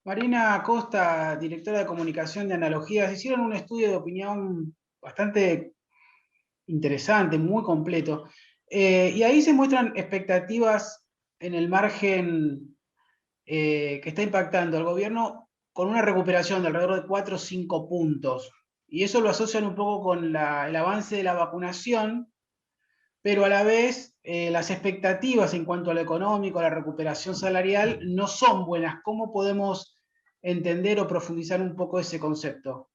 Marina Acosta, directora de comunicación de Analogías, hicieron un estudio de opinión bastante interesante, muy completo. Y ahí se muestran expectativas en el margen que está impactando al gobierno con una recuperación de alrededor de 4 o 5 puntos. Y eso lo asocian un poco con el avance de la vacunación, pero a la vez las expectativas en cuanto a lo económico, a la recuperación salarial, no son buenas. ¿Cómo podemos entender o profundizar un poco ese concepto?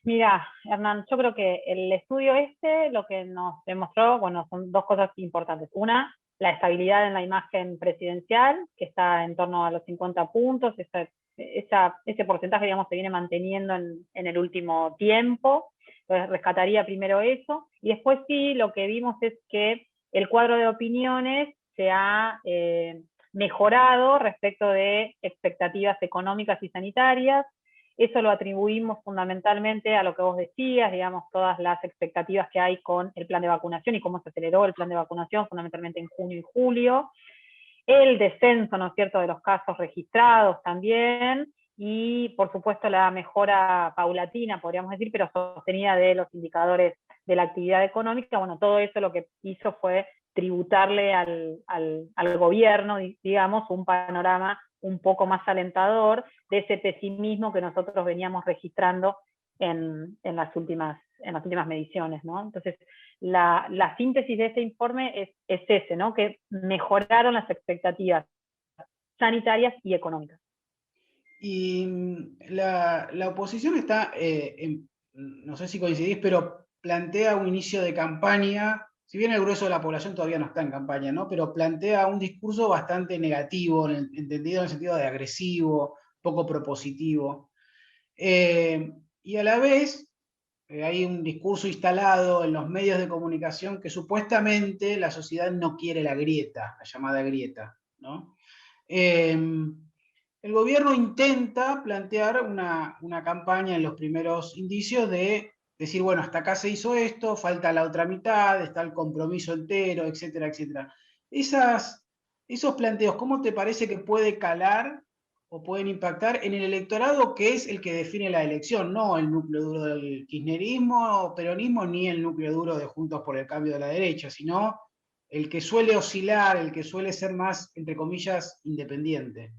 Mira, Hernán, yo creo que el estudio lo que nos demostró, bueno, son dos cosas importantes. Una, la estabilidad en la imagen presidencial, que está en torno a los 50 puntos, ese porcentaje, digamos, se viene manteniendo en el último tiempo. Entonces, rescataría primero eso. Y después sí, lo que vimos es que el cuadro de opiniones se ha mejorado respecto de expectativas económicas y sanitarias. Eso lo atribuimos fundamentalmente a lo que vos decías, digamos, todas las expectativas que hay con el plan de vacunación y cómo se aceleró el plan de vacunación, fundamentalmente en junio y julio. El descenso, ¿no es cierto?, de los casos registrados también, y por supuesto la mejora paulatina, podríamos decir, pero sostenida de los indicadores de la actividad económica. Bueno, todo eso lo que hizo fue tributarle al gobierno, digamos, un panorama un poco más alentador de ese pesimismo que nosotros veníamos registrando en las últimas mediciones, ¿no? Entonces, la síntesis de este informe es ese, ¿no? Que mejoraron las expectativas sanitarias y económicas. Y la oposición está, no sé si coincidís, pero plantea un inicio de campaña, si bien el grueso de la población todavía no está en campaña, ¿no? Pero plantea un discurso bastante negativo, entendido en el sentido de agresivo, poco propositivo. Y a la vez hay un discurso instalado en los medios de comunicación que supuestamente la sociedad no quiere la grieta, la llamada grieta, ¿no? El gobierno intenta plantear una campaña en los primeros indicios de decir, bueno, hasta acá se hizo esto, falta la otra mitad, está el compromiso entero, etcétera, etcétera. Esos planteos, ¿cómo te parece que puede calar o pueden impactar en el electorado que es el que define la elección, no el núcleo duro del kirchnerismo o peronismo, ni el núcleo duro de Juntos por el Cambio de la derecha, sino el que suele oscilar, el que suele ser más, entre comillas, independiente?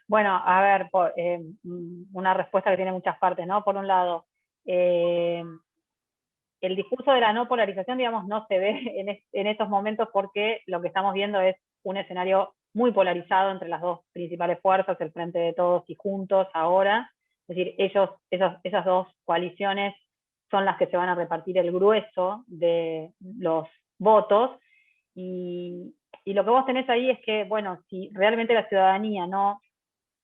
Bueno, a ver, una respuesta que tiene muchas partes, ¿no? Por un lado, el discurso de la no polarización, digamos, no se ve en estos momentos porque lo que estamos viendo es un escenario muy polarizado entre las dos principales fuerzas, el Frente de Todos y Juntos ahora. Es decir, esas dos coaliciones son las que se van a repartir el grueso de los votos. Y lo que vos tenés ahí es que, bueno, si realmente la ciudadanía no,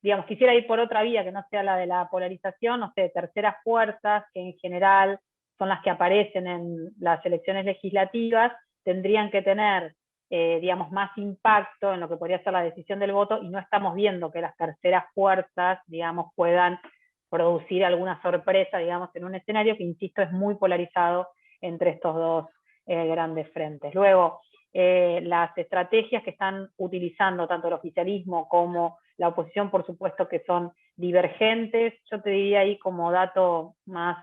digamos, quisiera ir por otra vía que no sea la de la polarización, no sé, terceras fuerzas, que en general son las que aparecen en las elecciones legislativas, tendrían que tener, digamos, más impacto en lo que podría ser la decisión del voto, y no estamos viendo que las terceras fuerzas, digamos, puedan producir alguna sorpresa, digamos, en un escenario que, insisto, es muy polarizado entre estos dos grandes frentes. Luego, las estrategias que están utilizando tanto el oficialismo como la oposición, por supuesto que son divergentes. Yo te diría ahí como dato más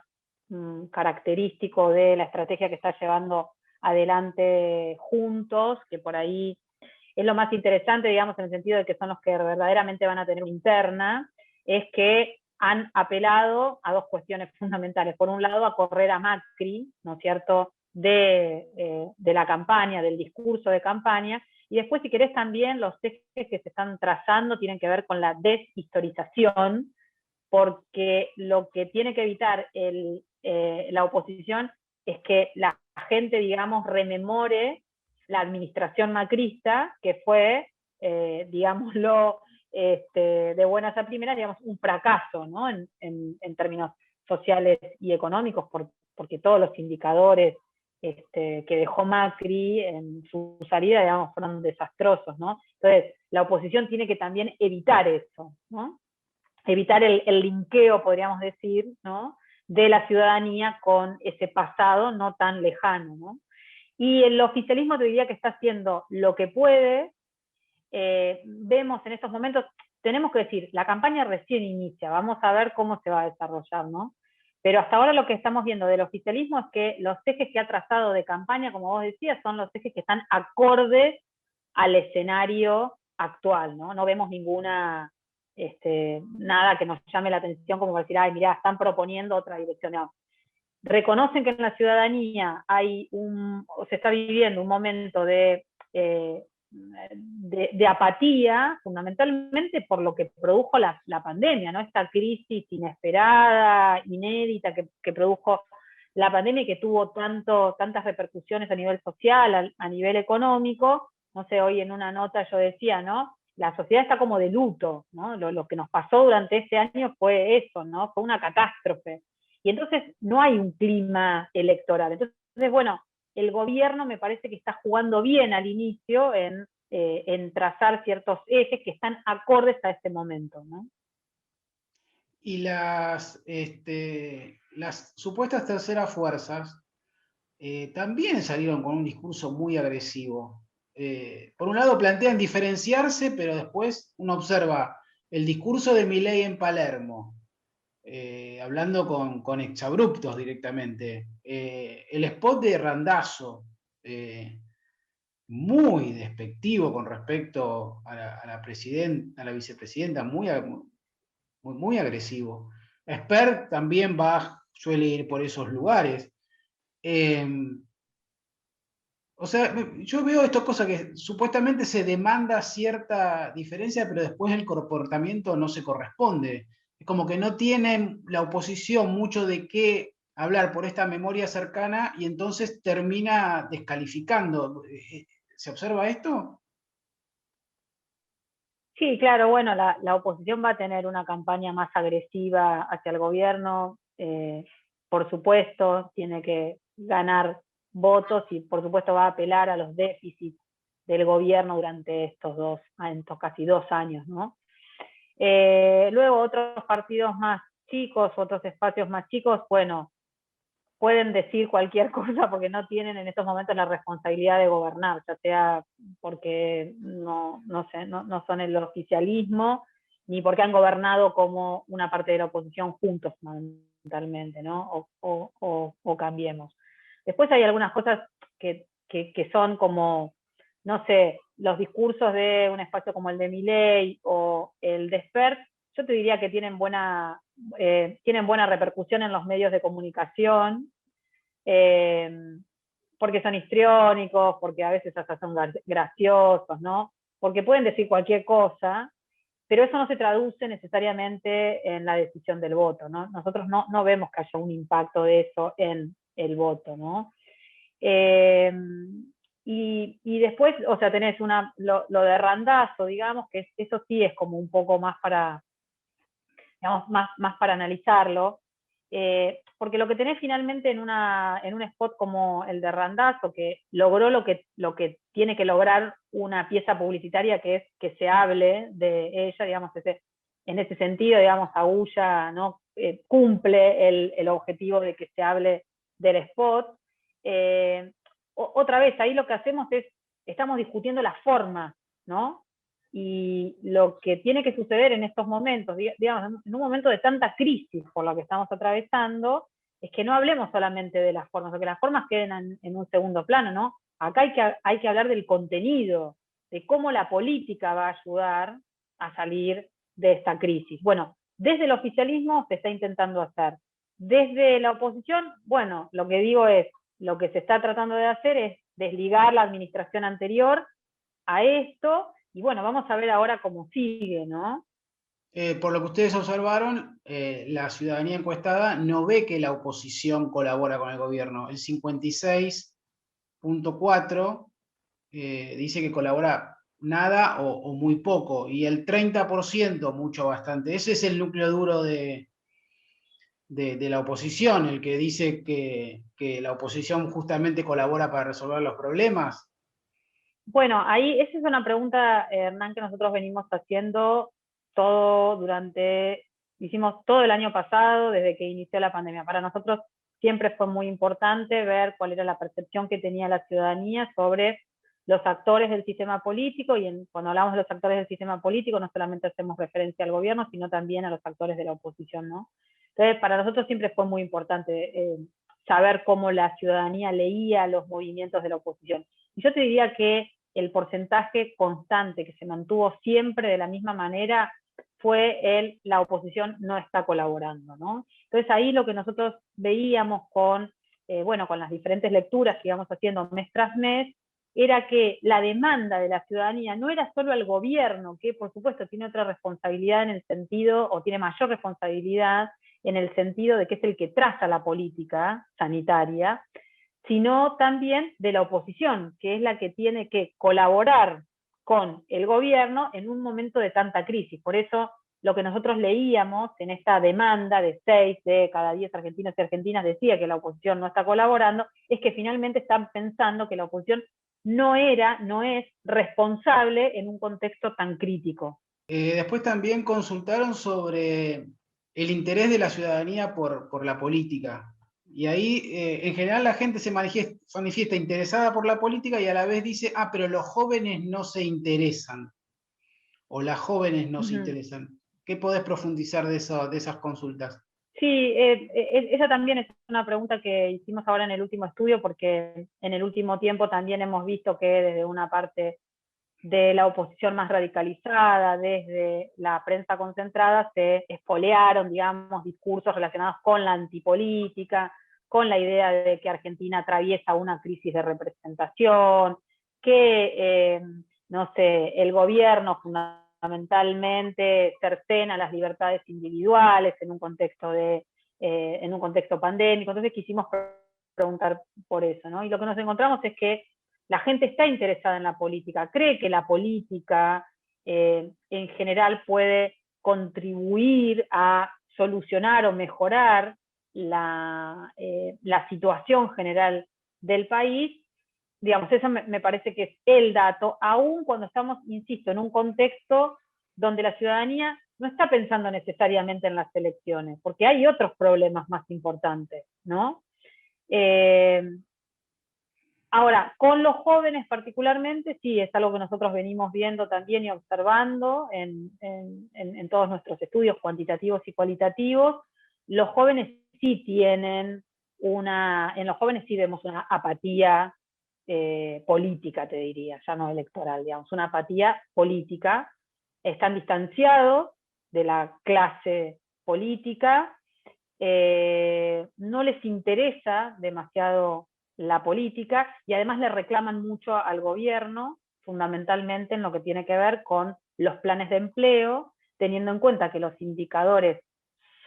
característico de la estrategia que está llevando adelante Juntos, que por ahí es lo más interesante, digamos, en el sentido de que son los que verdaderamente van a tener interna, es que han apelado a dos cuestiones fundamentales. Por un lado, a correr a Macri, ¿no es cierto?, de la campaña, del discurso de campaña, y después, si querés, también los ejes que se están trazando tienen que ver con la deshistorización, porque lo que tiene que evitar la oposición es que la gente, digamos, rememore la administración macrista, que fue, digámoslo, de buenas a primeras, digamos, un fracaso, ¿no? En términos sociales y económicos, porque todos los indicadores que dejó Macri en su salida, digamos, fueron desastrosos, ¿no? Entonces, la oposición tiene que también evitar eso, ¿no? Evitar el linkeo, podríamos decir, ¿no?, de la ciudadanía con ese pasado no tan lejano, ¿no? Y el oficialismo te diría que está haciendo lo que puede, vemos en estos momentos, tenemos que decir, la campaña recién inicia, vamos a ver cómo se va a desarrollar, ¿no? Pero hasta ahora lo que estamos viendo del oficialismo es que los ejes que ha trazado de campaña, como vos decías, son los ejes que están acordes al escenario actual, ¿no? No vemos nada que nos llame la atención como para decir, ay, mirá, están proponiendo otra dirección. No. Reconocen que en la ciudadanía se está viviendo un momento de apatía, fundamentalmente por lo que produjo la pandemia, ¿no? Esta crisis inesperada, inédita que produjo la pandemia y que tuvo tantas repercusiones a nivel social, a nivel económico. No sé, hoy en una nota yo decía, ¿no? La sociedad está como de luto, ¿no? Lo que nos pasó durante este año fue eso, ¿no? Fue una catástrofe. Y entonces no hay un clima electoral. Entonces, bueno, el gobierno me parece que está jugando bien al inicio en trazar ciertos ejes que están acordes a este momento, ¿no? Y las supuestas terceras fuerzas también salieron con un discurso muy agresivo. Por un lado plantean diferenciarse, pero después uno observa el discurso de Milei en Palermo, hablando con exabruptos directamente. El spot de Randazzo, muy despectivo con respecto a la vicepresidenta, muy agresivo. Esper también suele ir por esos lugares. Eh, o sea, yo veo estas cosas que supuestamente se demanda cierta diferencia, pero después el comportamiento no se corresponde. Es como que no tienen la oposición mucho de qué hablar por esta memoria cercana y entonces termina descalificando. ¿Se observa esto? Sí, claro, bueno, la oposición va a tener una campaña más agresiva hacia el gobierno, por supuesto, tiene que ganar votos y por supuesto va a apelar a los déficits del gobierno durante estos casi 2 años, ¿no? Luego otros partidos más chicos, otros espacios más chicos, bueno, pueden decir cualquier cosa porque no tienen en estos momentos la responsabilidad de gobernar, ya sea porque no son el oficialismo, ni porque han gobernado como una parte de la oposición juntos fundamentalmente, ¿no? O cambiemos. Después hay algunas cosas que son como, no sé, los discursos de un espacio como el de Milei o el de Spert, yo te diría que tienen buena repercusión en los medios de comunicación, porque son histriónicos, porque a veces hasta son graciosos, ¿no? Porque pueden decir cualquier cosa, pero eso no se traduce necesariamente en la decisión del voto, ¿no? Nosotros no vemos que haya un impacto de eso en el voto, ¿no? Y después, o sea, tenés lo de Randazzo, digamos, que eso sí es como un poco más digamos, más para analizarlo, porque lo que tenés finalmente en un spot como el de Randazzo, que logró lo que tiene que lograr una pieza publicitaria, que es que se hable de ella, digamos, en ese sentido, digamos, Agulla, ¿no? Cumple el objetivo de que se hable del spot. Otra vez, ahí lo que hacemos estamos discutiendo la forma, ¿no? Y lo que tiene que suceder en estos momentos, digamos, en un momento de tanta crisis por lo que estamos atravesando, es que no hablemos solamente de las formas, porque las formas queden en un segundo plano, ¿no? Acá hay que hablar del contenido, de cómo la política va a ayudar a salir de esta crisis. Bueno, desde el oficialismo se está intentando hacer. Desde la oposición, bueno, lo que digo es, lo que se está tratando de hacer es desligar la administración anterior a esto, y bueno, vamos a ver ahora cómo sigue, ¿no? Por lo que ustedes observaron, la ciudadanía encuestada no ve que la oposición colabora con el gobierno. El 56,4 dice que colabora nada o muy poco, y el 30% mucho bastante. Ese es el núcleo duro de la oposición, el que dice que la oposición justamente colabora para resolver los problemas. Bueno, ahí esa es una pregunta, Hernán, que nosotros venimos haciendo hicimos todo el año pasado, desde que inició la pandemia. Para nosotros siempre fue muy importante ver cuál era la percepción que tenía la ciudadanía sobre los actores del sistema político, y cuando hablamos de los actores del sistema político no solamente hacemos referencia al gobierno, sino también a los actores de la oposición, ¿no? Entonces, para nosotros siempre fue muy importante saber cómo la ciudadanía leía los movimientos de la oposición. Y yo te diría que el porcentaje constante que se mantuvo siempre de la misma manera fue la oposición no está colaborando, ¿no? Entonces ahí lo que nosotros veíamos con las diferentes lecturas que íbamos haciendo mes tras mes, era que la demanda de la ciudadanía no era solo al gobierno, que por supuesto tiene otra responsabilidad en el sentido, o tiene mayor responsabilidad en el sentido de que es el que traza la política sanitaria, sino también de la oposición, que es la que tiene que colaborar con el gobierno en un momento de tanta crisis. Por eso lo que nosotros leíamos en esta demanda de 6 de cada 10 argentinos y argentinas decía que la oposición no está colaborando, es que finalmente están pensando que la oposición no es responsable en un contexto tan crítico. Después también consultaron sobre el interés de la ciudadanía por la política. Y ahí, en general, la gente se manifiesta interesada por la política y a la vez dice, pero los jóvenes no se interesan, o las jóvenes no se interesan. ¿Qué podés profundizar de esas consultas? Sí, esa también es una pregunta que hicimos ahora en el último estudio, porque en el último tiempo también hemos visto que desde una parte de la oposición más radicalizada, desde la prensa concentrada, se espolearon, digamos, discursos relacionados con la antipolítica, con la idea de que Argentina atraviesa una crisis de representación, que, no sé, el gobierno fundamentalmente cercena las libertades individuales en un contexto pandémico. Entonces quisimos preguntar por eso, ¿no? Y lo que nos encontramos es que la gente está interesada en la política, cree que la política en general puede contribuir a solucionar o mejorar la situación general del país. Digamos, eso me parece que es el dato, aun cuando estamos, insisto, en un contexto donde la ciudadanía no está pensando necesariamente en las elecciones, porque hay otros problemas más importantes, ¿no? Ahora, con los jóvenes particularmente, sí, es algo que nosotros venimos viendo también y observando en todos nuestros estudios cuantitativos y cualitativos. Los jóvenes sí tienen en los jóvenes sí vemos una apatía política, te diría, ya no electoral, digamos, una apatía política. Están distanciados de la clase política, no les interesa demasiado la política y además le reclaman mucho al gobierno, fundamentalmente en lo que tiene que ver con los planes de empleo, teniendo en cuenta que los indicadores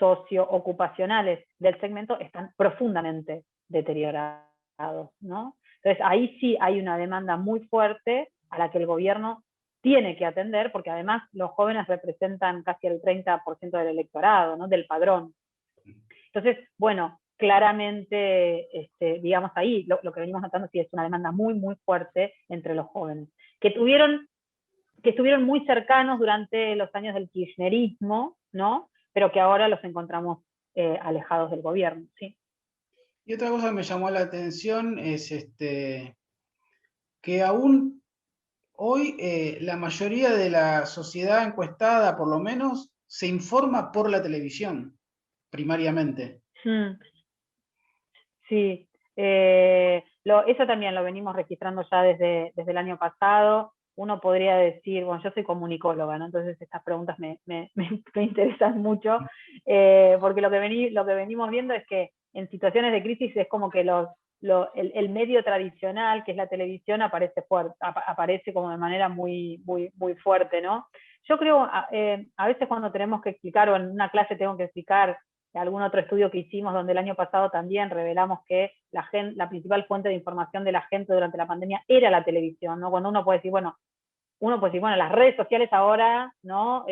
socioocupacionales del segmento están profundamente deteriorados, ¿no? Entonces ahí sí hay una demanda muy fuerte a la que el gobierno tiene que atender, porque además los jóvenes representan casi el 30% del electorado, ¿no? Del padrón. Entonces, bueno, claramente, digamos ahí, lo que venimos notando sí es una demanda muy, muy fuerte entre los jóvenes, que estuvieron muy cercanos durante los años del kirchnerismo, ¿no? Pero que ahora los encontramos alejados del gobierno, ¿sí? Y otra cosa que me llamó la atención es que aún hoy la mayoría de la sociedad encuestada, por lo menos, se informa por la televisión, primariamente. Sí, eso también lo venimos registrando ya desde el año pasado. Uno podría decir, bueno, yo soy comunicóloga, ¿no? Entonces estas preguntas me interesan mucho, porque lo que venimos viendo es que en situaciones de crisis es como que el medio tradicional, que es la televisión, aparece como de manera muy, muy, muy fuerte, ¿no? Yo creo, a veces cuando tenemos que explicar, o en una clase tengo que explicar algún otro estudio que hicimos donde el año pasado también revelamos que la principal fuente de información de la gente durante la pandemia era la televisión, ¿no? Cuando uno puede decir, bueno, las redes sociales ahora, ¿no?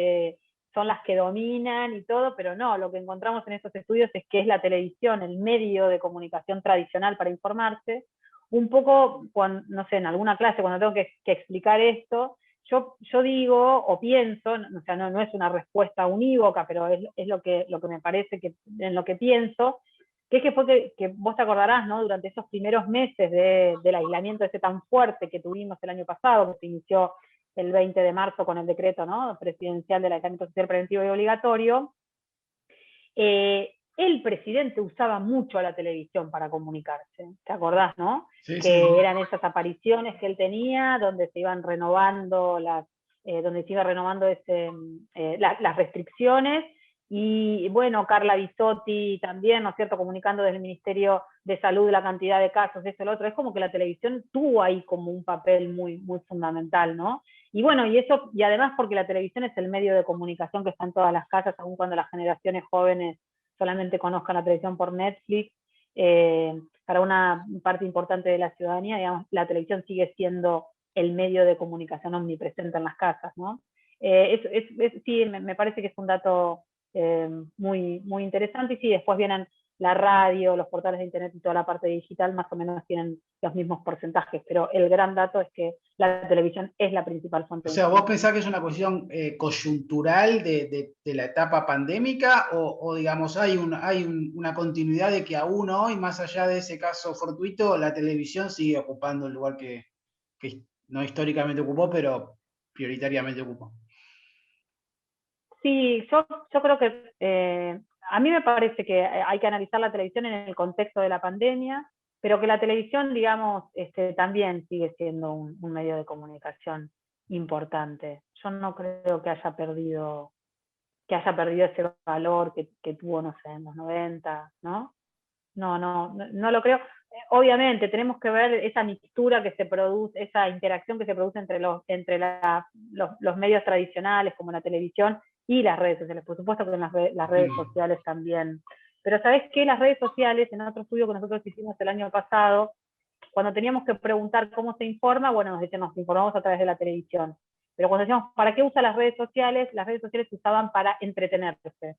Son las que dominan y todo, pero no, lo que encontramos en estos estudios es que es la televisión, el medio de comunicación tradicional para informarse. Un poco, no sé, en alguna clase, cuando tengo que explicar esto, yo digo o pienso, o sea, no es una respuesta unívoca, pero es lo que me parece que en lo que pienso, que es que fue que vos te acordarás, ¿no? Durante esos primeros meses del aislamiento ese tan fuerte que tuvimos el año pasado, que se inició el 20 de marzo con el decreto, ¿no?, presidencial del aislamiento social preventivo y obligatorio, el presidente usaba mucho a la televisión para comunicarse, ¿te acordás, no? Sí, Que sí. eran esas apariciones que él tenía, donde se iban renovando donde se iba renovando las restricciones, y bueno, Carla Bisotti también, ¿no es cierto?, comunicando desde el Ministerio de Salud la cantidad de casos, eso, lo otro. Es como que la televisión tuvo ahí como un papel muy, muy fundamental, ¿no? Y bueno, y además porque la televisión es el medio de comunicación que está en todas las casas, aun cuando las generaciones jóvenes solamente conozcan la televisión por Netflix, para una parte importante de la ciudadanía, digamos, la televisión sigue siendo el medio de comunicación omnipresente en las casas, ¿no? Sí, me parece que es un dato muy, muy interesante, y sí, después vienen la radio, los portales de internet y toda la parte digital, más o menos tienen los mismos porcentajes, pero el gran dato es que la televisión es la principal fuente O de sea, ¿vos información. pensás que es una cuestión coyuntural de la etapa pandémica o, digamos, una continuidad de que aún hoy, más allá de ese caso fortuito, la televisión sigue ocupando el lugar que no históricamente ocupó, pero prioritariamente ocupó? Sí, yo creo que a mí me parece que hay que analizar la televisión en el contexto de la pandemia, pero que la televisión, digamos, también sigue siendo un medio de comunicación importante. Yo no creo que haya perdido ese valor que tuvo, no sé, en los 90, ¿no? No lo creo. Obviamente, tenemos que ver esa mixtura que se produce, esa interacción que se produce entre los medios tradicionales, como la televisión, y las redes sociales. Por supuesto que las redes sociales también. Pero ¿sabés qué? Las redes sociales, en otro estudio que nosotros hicimos el año pasado, cuando teníamos que preguntar cómo se informa, bueno, nos decían, nos informamos a través de la televisión. Pero cuando decíamos, ¿para qué usa las redes sociales? Las redes sociales se usaban para entretenerse.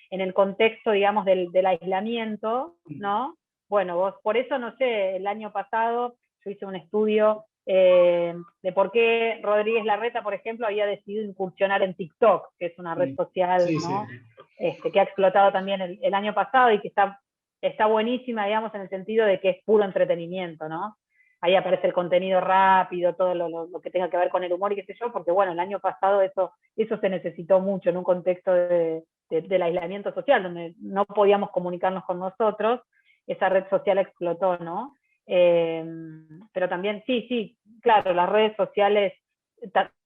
En el contexto, digamos, del aislamiento, ¿no? Bueno, vos, por eso, no sé, el año pasado yo hice un estudio de por qué Rodríguez Larreta, por ejemplo, había decidido incursionar en TikTok, que es una red social, Sí, ¿no? sí. Que ha explotado también el año pasado y que está buenísima, digamos, en el sentido de que es puro entretenimiento, ¿no? Ahí aparece el contenido rápido, todo lo que tenga que ver con el humor y qué sé yo, porque bueno, el año pasado eso se necesitó mucho en un contexto del aislamiento social, donde no podíamos comunicarnos con nosotros, esa red social explotó, ¿no? Pero también, sí, claro, las redes sociales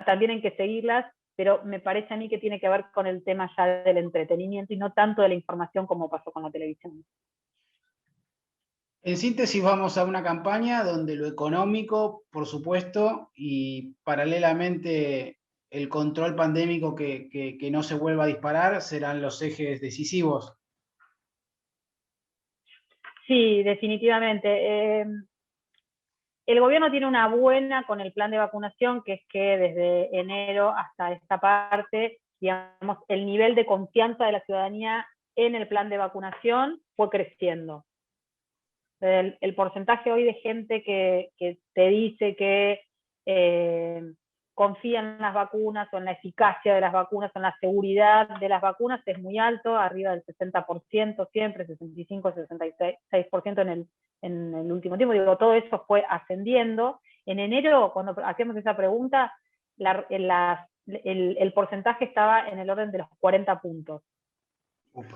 también hay que seguirlas, pero me parece a mí que tiene que ver con el tema ya del entretenimiento y no tanto de la información como pasó con la televisión. En síntesis, vamos a una campaña donde lo económico, por supuesto, y paralelamente el control pandémico que no se vuelva a disparar, serán los ejes decisivos. Sí, definitivamente. El gobierno tiene una buena con el plan de vacunación, que es que desde enero hasta esta parte, digamos, el nivel de confianza de la ciudadanía en el plan de vacunación fue creciendo. El porcentaje hoy de gente que te dice que confía en las vacunas o en la eficacia de las vacunas, o en la seguridad de las vacunas, es muy alto, arriba del 60% siempre, 65, 66% en el último tiempo. Digo, todo eso fue ascendiendo. En enero, cuando hacíamos esa pregunta, el porcentaje estaba en el orden de los 40 puntos.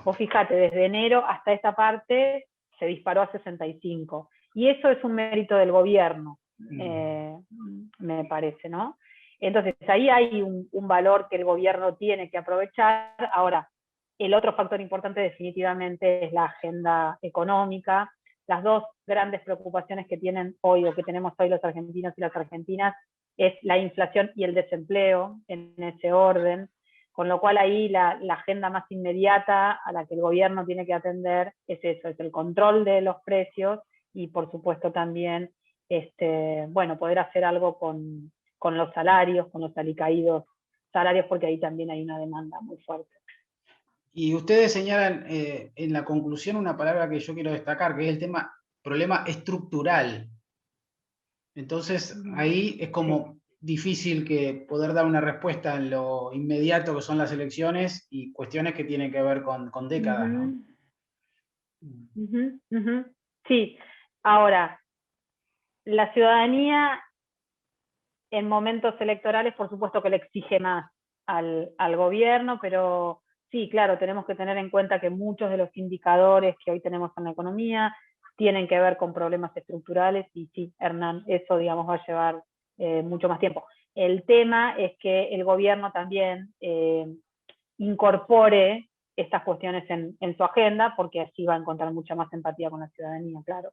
Vos fijate, desde enero hasta esta parte se disparó a 65. Y eso es un mérito del gobierno, me parece, ¿no? Entonces, ahí hay un valor que el gobierno tiene que aprovechar. Ahora, el otro factor importante definitivamente es la agenda económica. Las dos grandes preocupaciones que tienen hoy, o que tenemos hoy los argentinos y las argentinas, es la inflación y el desempleo, en ese orden. Con lo cual ahí la agenda más inmediata a la que el gobierno tiene que atender es eso, es el control de los precios y por supuesto también bueno, poder hacer algo con los salarios, con los alicaídos salarios, porque ahí también hay una demanda muy fuerte. Y ustedes señalan en la conclusión una palabra que yo quiero destacar, que es el problema estructural. Entonces, ahí es como difícil que poder dar una respuesta en lo inmediato que son las elecciones y cuestiones que tienen que ver con décadas, ¿no? Ujú, ujú. Sí, ahora, la ciudadanía en momentos electorales, por supuesto que le exige más al gobierno, pero sí, claro, tenemos que tener en cuenta que muchos de los indicadores que hoy tenemos en la economía tienen que ver con problemas estructurales y sí, Hernán, eso digamos va a llevar mucho más tiempo. El tema es que el gobierno también incorpore estas cuestiones en su agenda, porque así va a encontrar mucha más empatía con la ciudadanía, claro.